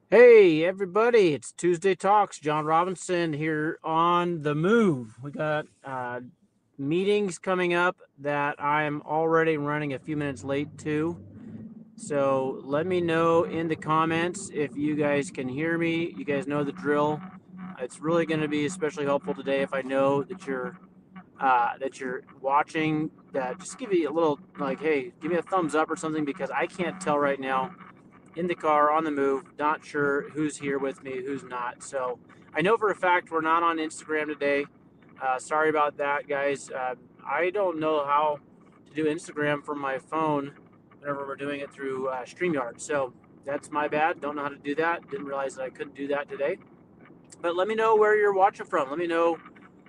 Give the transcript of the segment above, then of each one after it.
Hey everybody, it's Tuesday Talks. John Robinson here on the move. We got meetings coming up that I'm already running a few minutes late to. So let me know in the comments if you guys can hear me. You guys know the drill. It's really going to be especially helpful today if I know that you're watching. That just give you a little like, hey, give me a thumbs up or something because I can't tell right now in the car on the move, not sure who's here with me, who's not. So I know for a fact we're not on Instagram today. Sorry about that, guys. I don't know how to do Instagram from my phone whenever we're doing it through StreamYard. So that's my bad. Don't know how to do that. Didn't realize that I couldn't do that today. But let me know where you're watching from. Let me know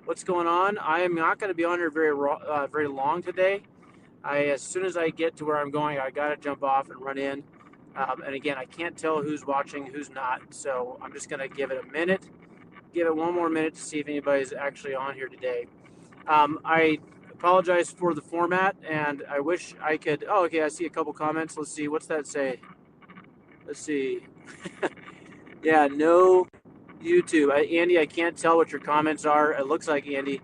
what's going on. I am not going to be on here very long today. As soon as I get to where I'm going, I got to jump off and run in. And again, I can't tell who's watching, who's not. So I'm just going to give it a minute, give it one more minute to see if anybody's actually on here today. I apologize for the format, and I wish I could. Oh, okay, I see a couple comments. Let's see. What's that say? Let's see. Yeah, no YouTube. Andy, I can't tell what your comments are. It looks like Andy.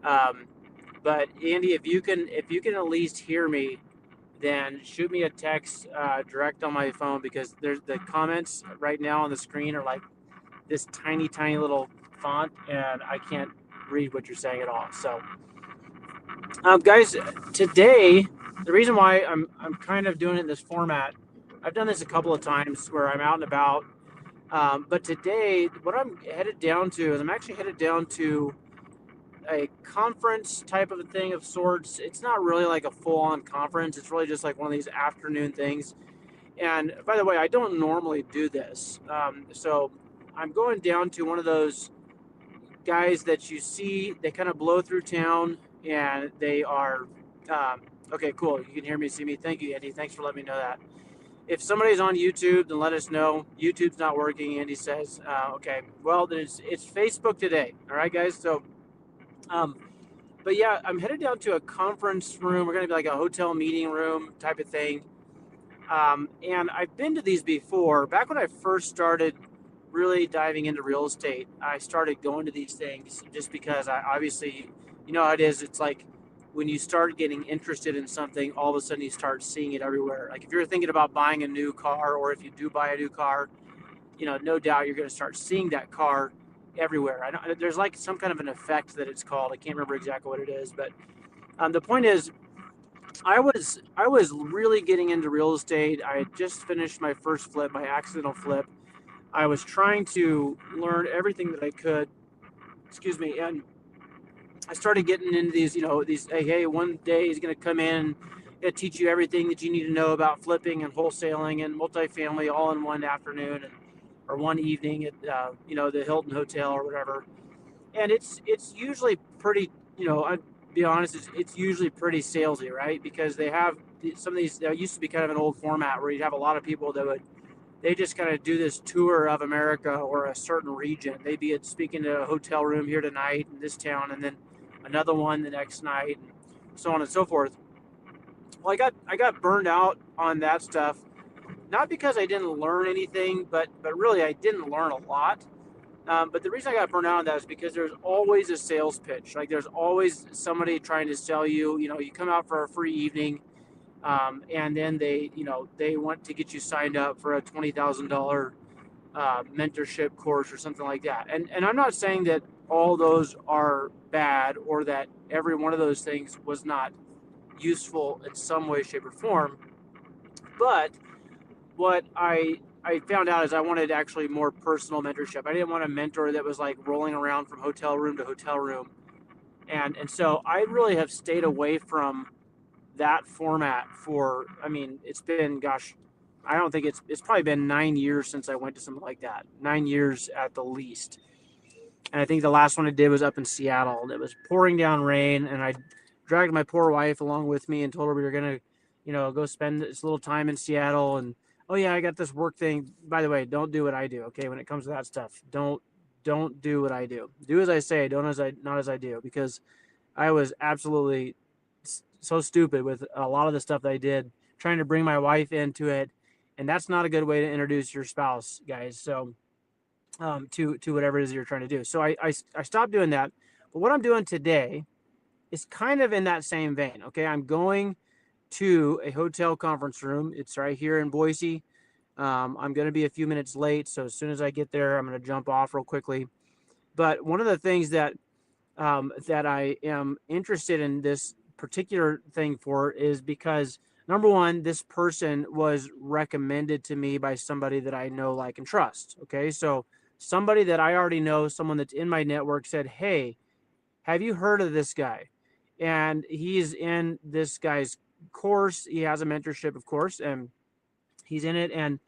Um, but Andy, if you can at least hear me, then shoot me a text direct on my phone because there's the comments right now on the screen are like this tiny, tiny little font, and I can't read what you're saying at all. So, guys, today the reason why I'm kind of doing it in this format, I've done this a couple of times where I'm out and about, but today what I'm headed down to is I'm actually headed down to a conference type of a thing of sorts. It's not really like a full on conference. It's really just like one of these afternoon things. And by the way, I don't normally do this. So I'm going down to one of those guys that you see, they kind of blow through town and they are, okay, cool. You can hear me, see me. Thank you, Andy. Thanks for letting me know that. If somebody's on YouTube, then let us know. YouTube's not working, Andy says. Okay, well, then it's Facebook today. All right, guys. So, um, but yeah, I'm headed down to a conference room. We're going to be like a hotel meeting room type of thing. And I've been to these before. Back when I first started really diving into real estate, I started going to these things just because I obviously, you know how it is. It's like when you start getting interested in something, all of a sudden you start seeing it everywhere. Like if you're thinking about buying a new car, or if you do buy a new car, no doubt you're going to start seeing that car everywhere. I don't, there's like some kind of an effect that it's called. I can't remember exactly what it is, but the point is, I was really getting into real estate. I had just finished my first flip, my accidental flip. I was trying to learn everything that I could. Excuse me, and I started getting into these. These. Hey, one day he's going to come in and teach you everything that you need to know about flipping and wholesaling and multifamily all in one afternoon or one evening at the Hilton Hotel or whatever. And it's usually pretty. I'd be honest, it's usually pretty salesy, right? Because they have some of these. There used to be kind of an old format where you'd have a lot of people that would they just kind of do this tour of America or a certain region. They'd be speaking to a hotel room here tonight in this town, and then another one the next night, and so on and so forth. Well, I got burned out on that stuff, not because I didn't learn anything, but really I didn't learn a lot. But the reason I got burned out on that is because there's always a sales pitch. Like there's always somebody trying to sell you. You come out for a free evening, and then they want to get you signed up for a $20,000 mentorship course or something like that. And I'm not saying that all those are bad or that every one of those things was not useful in some way, shape, or form. But what I found out is I wanted actually more personal mentorship. I didn't want a mentor that was like rolling around from hotel room to hotel room. And so I really have stayed away from that format for, I mean, it's been, gosh, I don't think it's probably been 9 years since I went to something like that. 9 years at the least. And I think the last one I did was up in Seattle. And it was pouring down rain, and I dragged my poor wife along with me and told her we were gonna, go spend this little time in Seattle. And oh yeah, I got this work thing. By the way, don't do what I do. Okay, when it comes to that stuff, don't do what I do. Do as I say, don't as I not as I do, because I was absolutely so stupid with a lot of the stuff that I did, trying to bring my wife into it, and that's not a good way to introduce your spouse, guys. So to whatever it is you're trying to do. So I stopped doing that. But what I'm doing today is kind of in that same vein. Okay, I'm going to a hotel conference room. It's right here in Boise. I'm going to be a few minutes late, so as soon as I get there, I'm going to jump off real quickly. But one of the things that that I am interested in this particular thing for is because number one, this person was recommended to me by somebody that I know, like, and trust. Okay, so somebody that I already know, someone that's in my network said, "Hey, have you heard of this guy?" And he's in this guy's course. He has a mentorship, of course, and he's in it. And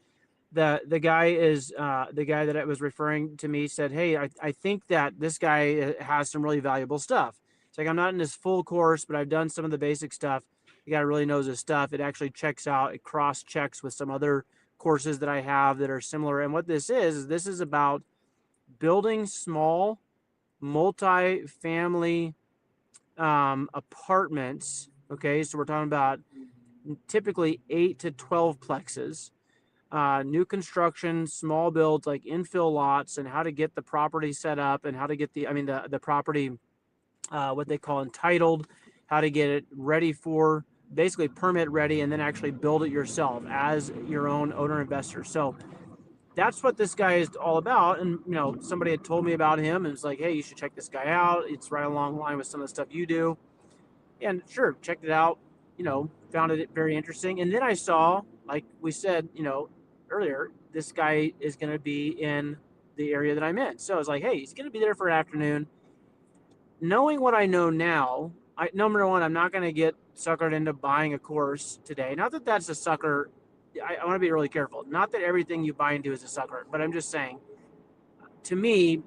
the guy is the guy that I was referring to me said, "Hey, I think that this guy has some really valuable stuff." It's like, I'm not in this full course, but I've done some of the basic stuff. The guy really knows his stuff. It actually checks out. It cross checks with some other courses that I have that are similar. And what this is about building small multi-family apartments. Okay, so we're talking about typically 8 to 12 plexes, new construction, small builds, like infill lots, and how to get the property set up, and how to get the property, what they call entitled, how to get it ready for basically permit ready, and then actually build it yourself as your own owner investor. So that's what this guy is all about. And somebody had told me about him, and it's like, "Hey, you should check this guy out. It's right along the line with some of the stuff you do." And sure, checked it out, found it very interesting. And then I saw, like we said, earlier, this guy is going to be in the area that I'm in. So I was like, "Hey, he's going to be there for an afternoon." Knowing what I know now, number one, I'm not going to get suckered into buying a course today. Not that that's a sucker. I want to be really careful. Not that everything you buy into is a sucker, but I'm just saying, to me,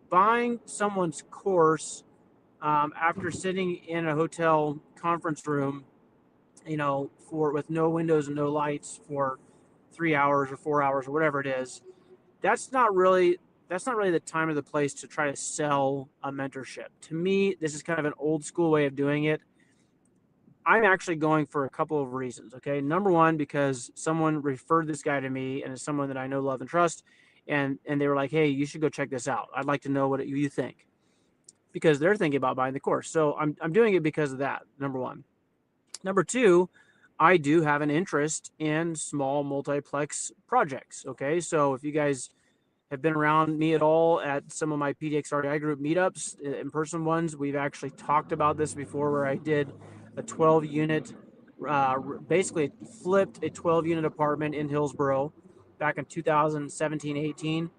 buying someone's course after sitting in a hotel conference room, with no windows and no lights for 3 hours or 4 hours or whatever it is, that's not really the time or the place to try to sell a mentorship. To me, this is kind of an old school way of doing it. I'm actually going for a couple of reasons. Okay, number one, because someone referred this guy to me, and it's someone that I know, love, and trust, and they were like, "Hey, you should go check this out. I'd like to know what you think," because they're thinking about buying the course. So I'm doing it because of that. Number one. Number two, I do have an interest in small multiplex projects. Okay, so if you guys have been around me at all at some of my PDX REI group meetups, in-person ones, we've actually talked about this before, where I did a 12 unit, basically flipped a 12 unit apartment in Hillsboro back in 2017-18.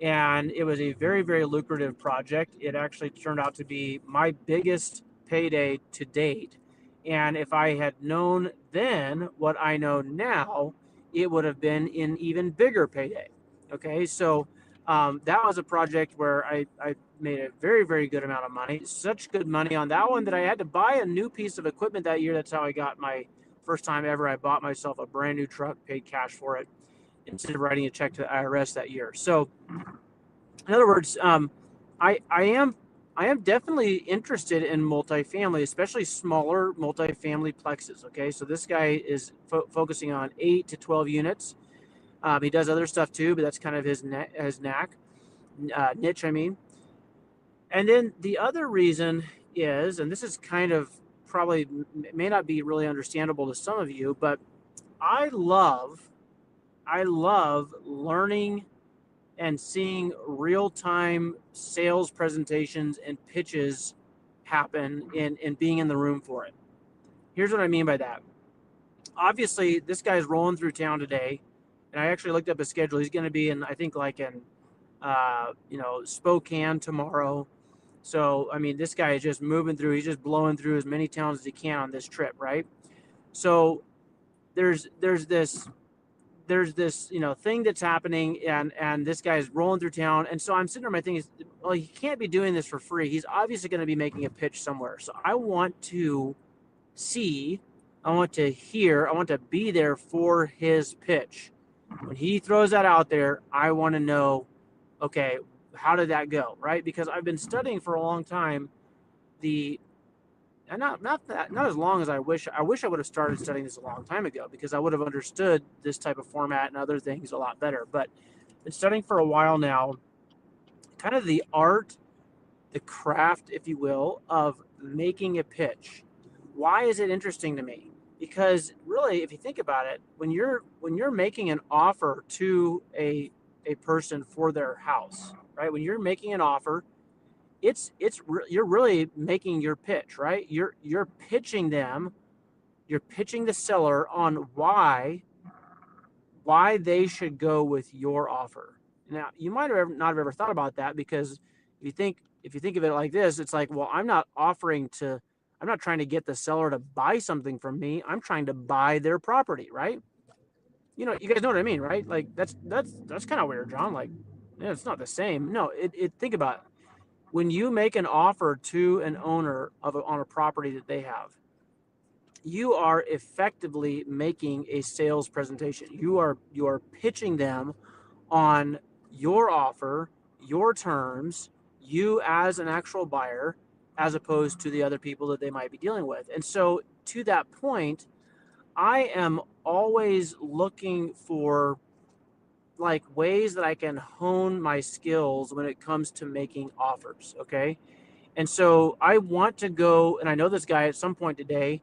And it was a very, very lucrative project. It actually turned out to be my biggest payday to date. And if I had known then what I know now, it would have been an even bigger payday. Okay, so that was a project where I made a very, very good amount of money. Such good money on that one that I had to buy a new piece of equipment that year. That's how I got my first time ever. I bought myself a brand new truck, paid cash for it, instead of writing a check to the IRS that year. So, in other words, I am definitely interested in multifamily, especially smaller multifamily plexes. Okay, so this guy is focusing on 8 to 12 units. He does other stuff too, but that's kind of his niche. I mean, and then the other reason is, and this is kind of probably may not be really understandable to some of you, but I love learning and seeing real-time sales presentations and pitches happen and being in the room for it. Here's what I mean by that. Obviously, this guy's rolling through town today, and I actually looked up his schedule. He's going to be in, I think, like in, Spokane tomorrow. So, I mean, this guy is just moving through. He's just blowing through as many towns as he can on this trip, right? So there's this thing that's happening, and this guy's rolling through town. And so I'm sitting there, my thing is, well, he can't be doing this for free. He's obviously going to be making a pitch somewhere. So I want to see, I want to hear, I want to be there for his pitch. When he throws that out there, I want to know, okay, how did that go, right? Because I've been studying for a long time the and not as long as I wish. I wish I would have started studying this a long time ago, because I would have understood this type of format and other things a lot better. But been studying for a while now, kind of the art, the craft, if you will, of making a pitch. Why is it interesting to me? Because really, if you think about it, when you're making an offer to a person for their house, right? When you're making an offer, you're really making your pitch, right? You're pitching them, you're pitching the seller on why they should go with your offer. Now, you might have not have ever thought about that, because if you think of it like this, it's like, well, I'm not trying to get the seller to buy something from me. I'm trying to buy their property, right? You guys know what I mean, right? Like that's kind of weird, John. Like, yeah, it's not the same. No, it think about it. When you make an offer to an owner on a property that they have, you are effectively making a sales presentation. You are pitching them on your offer, your terms, you as an actual buyer, as opposed to the other people that they might be dealing with. And so, to that point, I am always looking for like ways that I can hone my skills when it comes to making offers. Okay. And so I want to go, and I know this guy at some point today,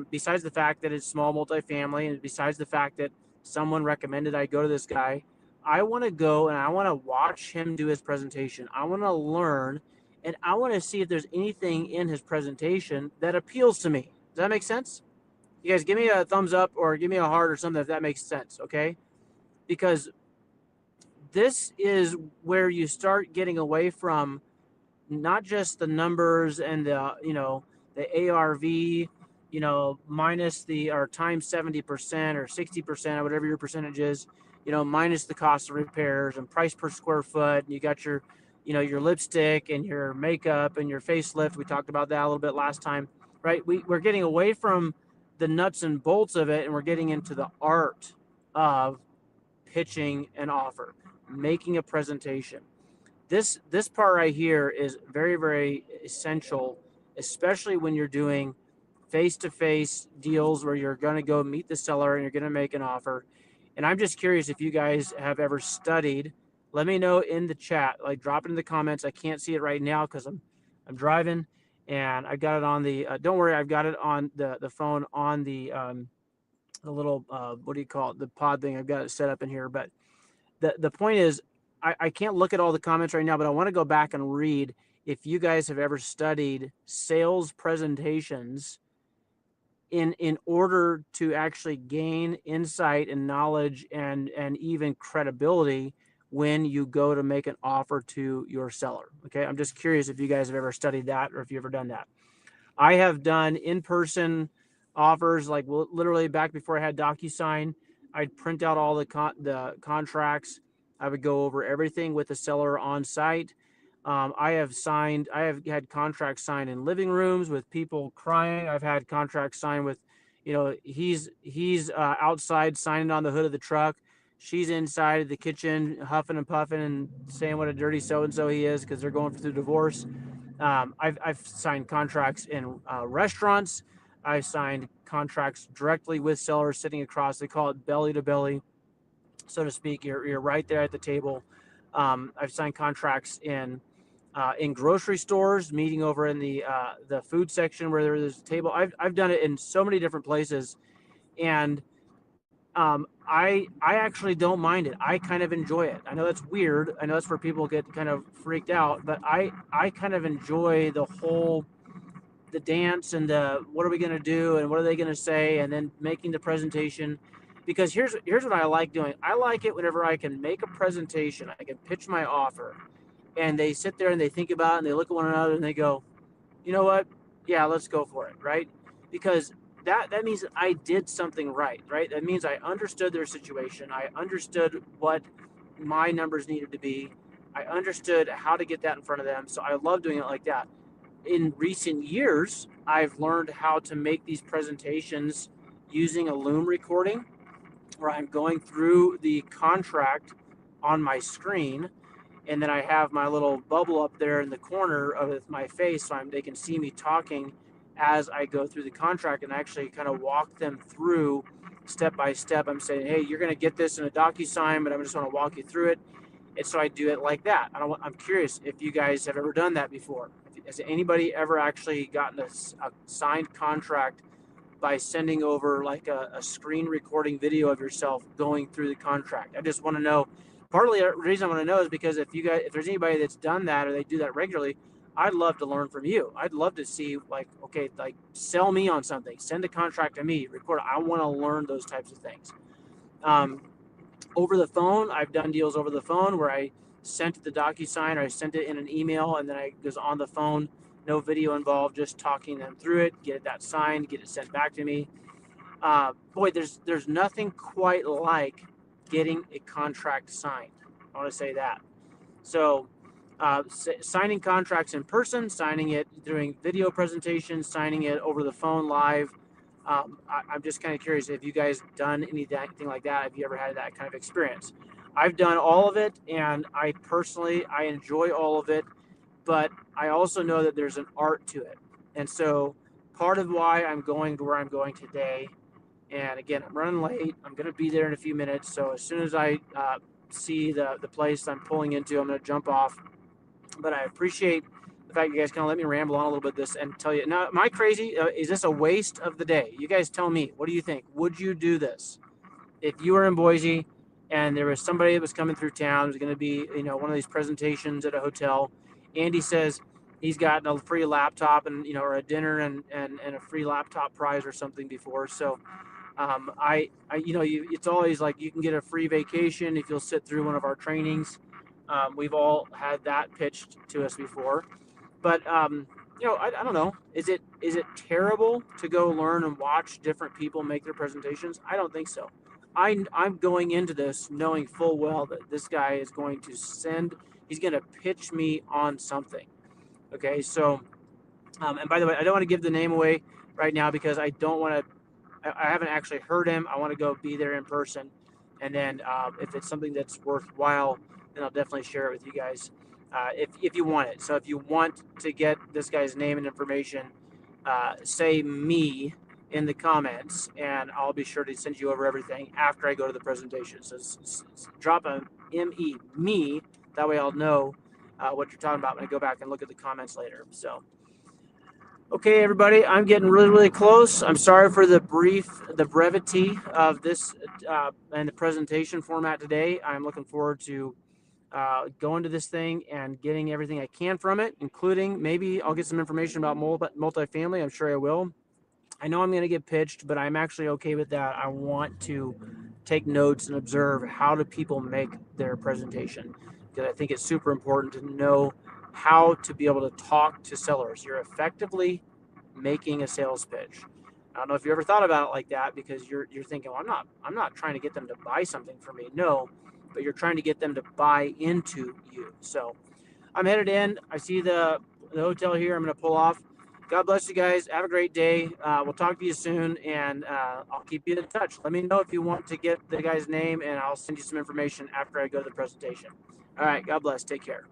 besides the fact that it's small multifamily, and besides the fact that someone recommended I go to this guy, I want to go and I want to watch him do his presentation. I want to learn, and I want to see if there's anything in his presentation that appeals to me. Does that make sense? You guys give me a thumbs up or give me a heart or something if that makes sense, okay? Because this is where you start getting away from not just the numbers and the ARV, minus the or times 70% or 60% or whatever your percentage is, minus the cost of repairs and price per square foot. And you got your lipstick and your makeup and your facelift. We talked about that a little bit last time, right? We're getting away from the nuts and bolts of it, and we're getting into the art of pitching an offer, making a presentation. This part right here is very, very essential, especially when you're doing face-to-face deals where you're going to go meet the seller and you're going to make an offer. And I'm just curious if you guys have ever studied. Let me know in the chat, like drop it in the comments. I can't see it right now because I'm driving, and I got it on the. Don't worry, I've got it on the phone on the little what do you call it, the pod thing. I've got it set up in here, but the point is, I can't look at all the comments right now, but I want to go back and read if you guys have ever studied sales presentations in order to actually gain insight and knowledge and even credibility when you go to make an offer to your seller. Okay, I'm just curious if you guys have ever studied that or if you've ever done that. I have done in-person offers, like literally back before I had DocuSign. I'd print out all the contracts. I would go over everything with the seller on site. I have had contracts signed in living rooms with people crying. I've had contracts signed with, he's outside signing on the hood of the truck. She's inside the kitchen huffing and puffing and saying what a dirty so-and-so he is because they're going through divorce. I've signed contracts in restaurants. I've signed contracts directly with sellers sitting across. They call it belly to belly, so to speak. You're right there at the table. I've signed contracts in grocery stores, meeting over in the food section where there's a table. I've done it in so many different places, and I actually don't mind it. I kind of enjoy it. I know that's weird. I know that's where people get kind of freaked out, but I kind of enjoy the dance and the what are we going to do and what are they going to say, and then making the presentation. Because here's what I like doing. I like it whenever I can make a presentation. I can pitch my offer, and they sit there and they think about it and they look at one another and they go, you know what? Yeah, let's go for it, right? Because that means that I did something right? That means I understood their situation. I understood what my numbers needed to be. I understood how to get that in front of them. So I love doing it like that. In recent years, I've learned how to make these presentations using a Loom recording, where I'm going through the contract on my screen, and then I have my little bubble up there in the corner of my face, so they can see me talking as I go through the contract and actually kind of walk them through step by step. I'm saying, hey, you're going to get this in a DocuSign, but I'm just going to walk you through it. And so I do it like that. I'm curious if you guys have ever done that before. Has anybody ever actually gotten a signed contract by sending over like a screen recording video of yourself going through the contract? I just want to know. Partly the reason I want to know is because if there's anybody that's done that or they do that regularly, I'd love to learn from you. I'd love to see, like, okay, like, sell me on something, send a contract to me, record. I want to learn those types of things. Over the phone, I've done deals over the phone where I sent the DocuSign or I sent it in an email, and then I was on the phone, no video involved, just talking them through it, get that signed, get it sent back to me. Boy, there's nothing quite like getting a contract signed. I want to say that. So signing contracts in person, signing it during video presentations, signing it over the phone live. I'm just kind of curious if you guys done anything like that. Have you ever had that kind of experience? I've done all of it, and I enjoy all of it, but I also know that there's an art to it. And so part of why I'm going to where I'm going today, and again, I'm running late. I'm going to be there in a few minutes. So as soon as I see the place I'm pulling into, I'm going to jump off. But I appreciate the fact you guys kind of let me ramble on a little bit this and tell you. Now, am I crazy? Is this a waste of the day? You guys tell me. What do you think? Would you do this? If you were in Boise and there was somebody that was coming through town, there's going to be, one of these presentations at a hotel. Andy says he's gotten a free laptop and, or a dinner and a free laptop prize or something before. So it's always like you can get a free vacation if you'll sit through one of our trainings. We've all had that pitched to us before, but I don't know. Is it terrible to go learn and watch different people make their presentations? I don't think so. I'm going into this knowing full well that this guy is going to he's going to pitch me on something. Okay, so and by the way, I don't want to give the name away right now because I don't want to. I haven't actually heard him. I want to go be there in person, and then if it's something that's worthwhile, then I'll definitely share it with you guys if you want it. So if you want to get this guy's name and information, say me in the comments, and I'll be sure to send you over everything after I go to the presentation. So drop a me. That way I'll know what you're talking about when I go back and look at the comments later. So. Okay, everybody, I'm getting really, really close. I'm sorry for the brevity of this and the presentation format today. I'm looking forward to going to this thing and getting everything I can from it, including maybe I'll get some information about multifamily. I'm sure I will. I know I'm going to get pitched, but I'm actually okay with that. I want to take notes and observe how do people make their presentation, because I think it's super important to know how to be able to talk to sellers. You're effectively making a sales pitch. I don't know if you ever thought about it like that, because you're thinking, well, I'm not trying to get them to buy something from me. No, but you're trying to get them to buy into you. So I'm headed in. I see the hotel here. I'm going to pull off. God bless you guys. Have a great day. We'll talk to you soon, and I'll keep you in touch. Let me know if you want to get the guy's name, and I'll send you some information after I go to the presentation. All right. God bless. Take care.